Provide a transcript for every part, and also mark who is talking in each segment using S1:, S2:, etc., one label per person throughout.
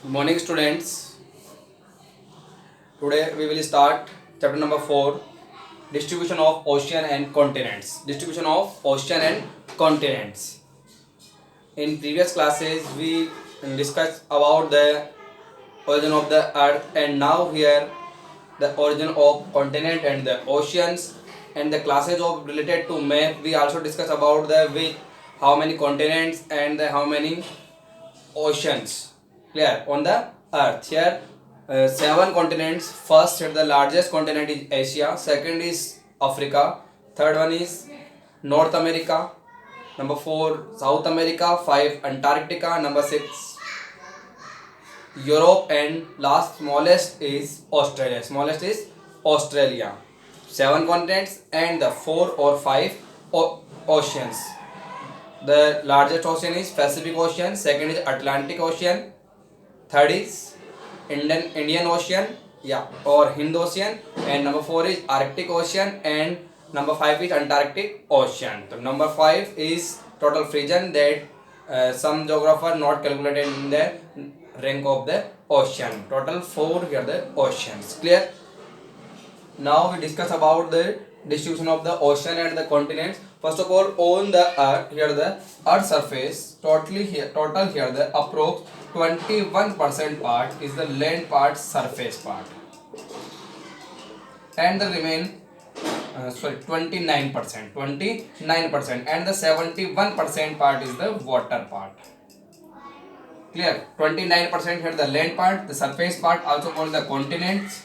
S1: Good morning, students. Today we will start chapter number 4, distribution of ocean and continents. Distribution of ocean and continents. In previous classes, we discussed about the origin of the earth, and now here the origin of continent and the oceans, and the classes of related to map. We also discuss about the which how many continents and the how many oceans clear on the earth. Here seven continents. First, the largest continent is Asia, second is Africa, third one is North America, number 4 South America, 5 Antarctica, number 6 Europe, and last smallest is Australia. Smallest is Australia. Seven continents and the 4 or 5 oceans. The largest ocean is Pacific Ocean, second is Atlantic Ocean, third is Indian Ocean, yeah, or Hind Ocean, and number 4 is Arctic Ocean, and number 5 is Antarctic Ocean. So number 5 is total region that some geographer not calculated in the rank of the ocean. Total 4 here the oceans. Clear? Now we discuss about the distribution of the ocean and the continents. First of all, on the earth, here the earth surface total here the approx 21% part is the land part, surface part, and the remain 29%, and the 71% part is the water part. Clear? 29% here the land part, the surface part also called the continents,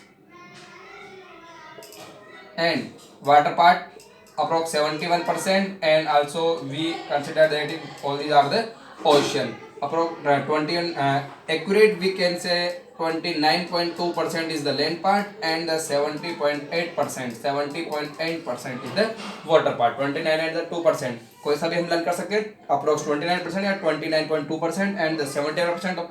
S1: and water part approx 71%, and also we consider that all these are the ocean. Approx 20 accurate we can say 29.2% is the land part, and the 70.8% is the water part. 29 and the 2% कोई सा भी हम learn कर सकते हैं. Approx 29% या 29.2%, and the 71%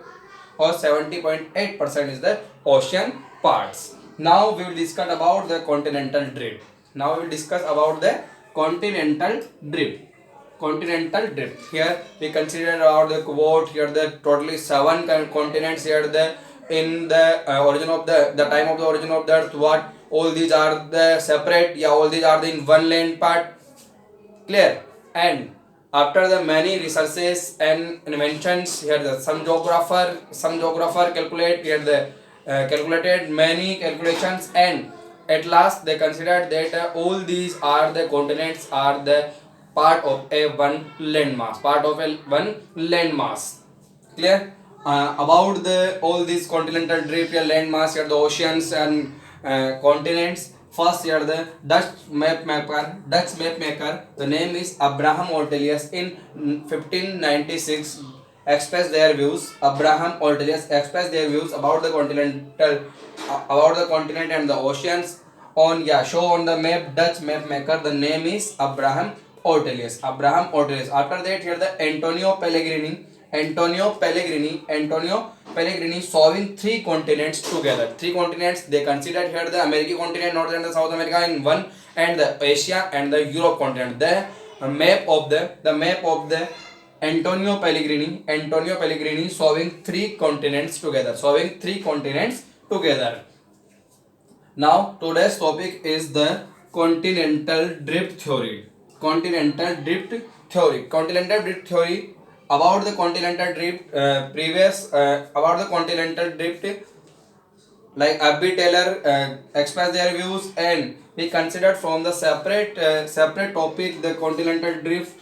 S1: or 70.8% is the ocean parts. Now we will discuss about the continental drift. Now we will discuss about the continental drift. Continental drift. Here we consider about the quote. Here the totally 7 continents. Here the in the origin of the time of the origin of the earth. What all these are the separate? Yeah, all these are the in one land part. Clear? And after the many researches and inventions, here the some geographer calculate here the calculated many calculations, and at last they considered that all these are the continents are the part of a one landmass. Clear? About the all these continental drift, your landmass, here the oceans and continents. First, here the Dutch map maker. The name is Abraham Ortelius. In 1596, expressed their views. Abraham Ortelius expressed their views about the continent and the oceans on show on the map. Dutch map maker. The name is Abraham Ortelius. After that, here the Antonio Pellegrini solving 3 continents together. 3 continents they considered here the American continent, North and the South America in one, and the Asia and the Europe continent. The map of the Antonio Pellegrini solving 3 continents together. Now today's topic is the continental drift theory. Continental drift theory. About the continental drift, about the continental drift, like Abby Taylor expressed their views, and we considered from the separate topic the continental drift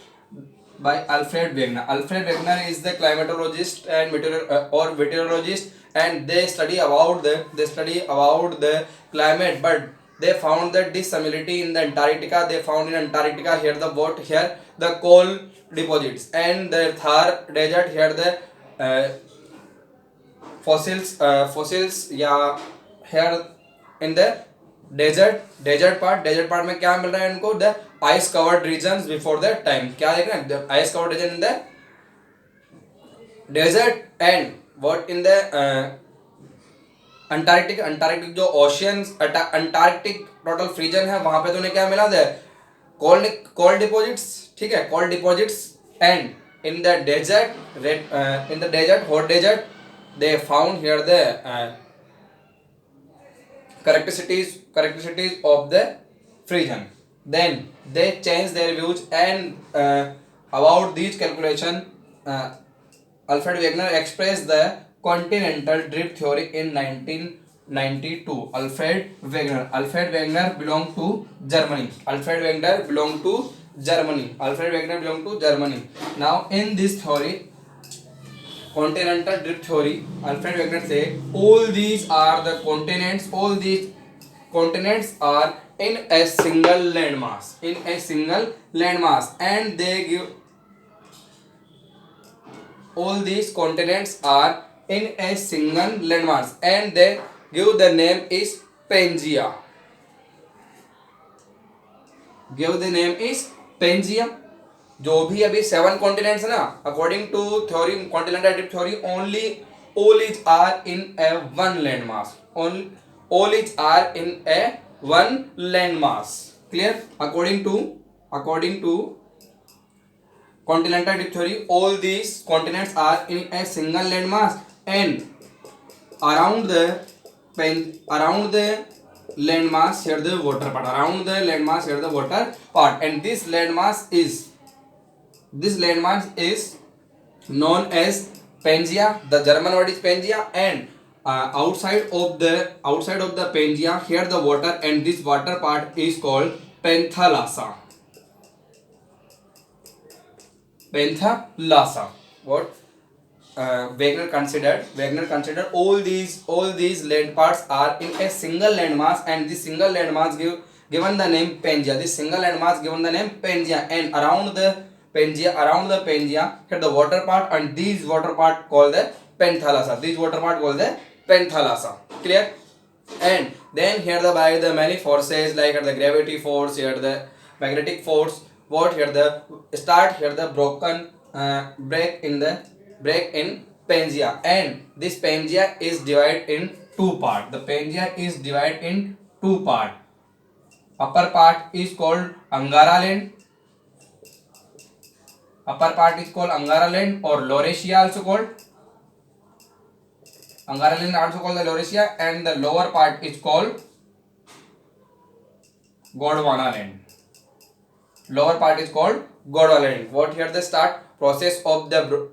S1: by Alfred Wegener. Alfred Wegener is the climatologist and meteorologist, and they study about the climate, but they found the dissimilarity in the Antarctica. They found in Antarctica here the what here the coal deposits, and the Thar desert here the fossils या here in the desert part में क्या मिल रहा है इनको? The ice covered regions before the time. क्या देख रहे हैं? The ice covered region in the desert, and what in the Antarctic जो ओशियंस अंटार्कटिक टोटल रीजन है वहां पे तो उन्हें क्या मिला था? Coal deposits. ठीक है, coal deposits, and in the desert hot desert they found here the characteristics of the Frisian. Then they changed their views and about these calculation, Alfred Wegener expressed the continental drift theory in 1992. Alfred Wegener belonged to Germany. Now in this theory, continental drift theory, Alfred Wegener say all these are the continents. All these continents are in a single landmass. And they give all these continents are in a single landmass, and they give the name is Pangea. जो भी अभी 7 continents है ना, according to theory continental drift theory, only all each are in a one landmass. All each are in a one landmass. Clear? According to continental drift theory, all these continents are in a single landmass, and around the landmass here the water part. And this landmass is known as Pangea. The German word is Pangea, and outside of the Pangea here the water, and this water part is called Panthalassa. What Wegener considered all these land parts are in a single landmass, and this single landmass given the name Pangea. This single landmass given the name Pangea, and around the Pangea here the water part, and these water part called the Panthalassa. Clear? And then here by the many forces like the gravity force, here the magnetic force, what here the break in Pangea, and this Pangea is divided in two parts. Upper part is called Angara land. Or Laurasia also called. Angara land also called the Laurasia, and the lower part is called Gondwana land. What here the start process of the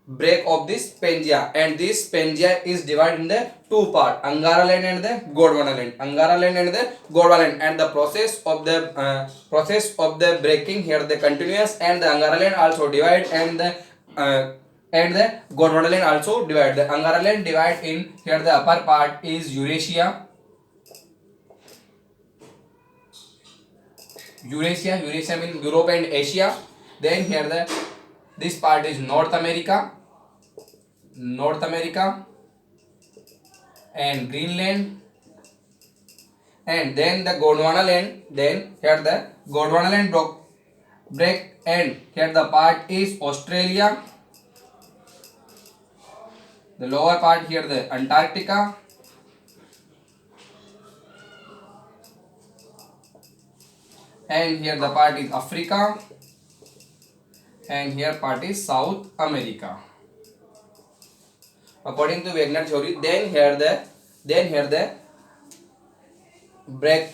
S1: break of this Pangea, and this Pangea is divided in the two parts, Angara land and the Gondwana land. And the process of the breaking here the continuous, and the Angara land also divide, and the Gondwana land also divide. The Angara land divide in here the upper part is Eurasia means Europe and Asia. Then here this part is North America and Greenland, and then the Gondwana land. Then here the Gondwana land break, and here the part is Australia. The lower part here the Antarctica, and here the part is Africa, and here part is South America. According to Wegener theory, then here the break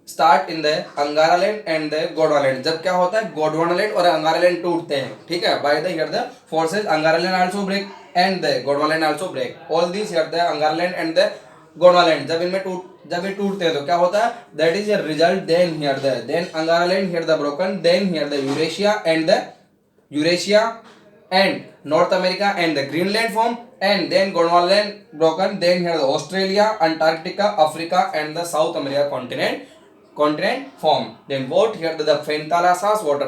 S1: start in the Angara land and the Gondwana land. जब क्या होता है, Gondwana land और Angara land टूटते हैं, ठीक है, by the here the forces Angara land also break and the Gondwana land also break. All these here the Angara land and the Gondwana land जब ये टूटते हैं तो क्या होता है, that is a result. Then here then Angara land here the broken, then here the Eurasia and North America and the Greenland form, and then Gondwana land broken, then here the Australia, Antarctica, Africa and the South America continent form. Then what here the Panthalassa's water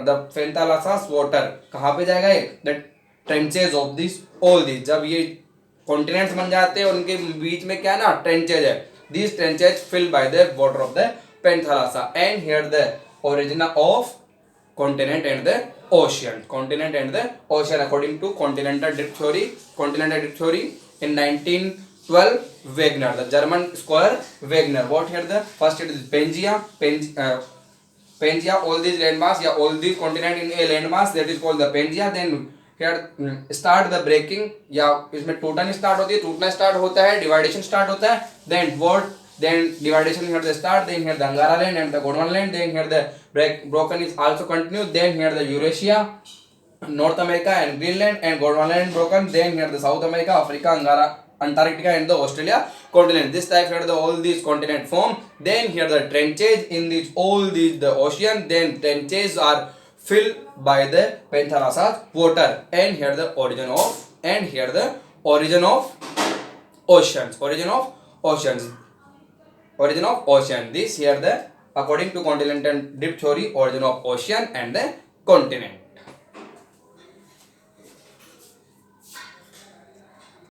S1: कहाँ पे जाएगा ये, the trenches of this all these, जब ये continents बन जाते हैं उनके बीच में क्या ना trenches है, these trenches filled by the water of the Panthalassa. And here the origin of continent and the ocean according to continental drift theory in 1912. Wegener, the German scholar Wegener, what here the first it is Pangea, all these landmass, all these continent in a landmass, that is called the Pangea. Then here start the breaking, या इसमें टूटन start होती है, टूटना start होता है, डिवाइडेशन start होता है, then dividation here the start, then here the Angara land and the Gondwana land, then here the broken is also continued, then here the Eurasia, North America and Greenland and Gondwana land broken, then here the South America, Africa, Angara, Antarctica and the Australia continent. This type here the all these continent form, then here the trenches in these all these the ocean, then trenches are filled by the Pantharasas water, and here the origin of oceans, origin of ocean. This here the according to continental dip theory, origin of ocean and the continent.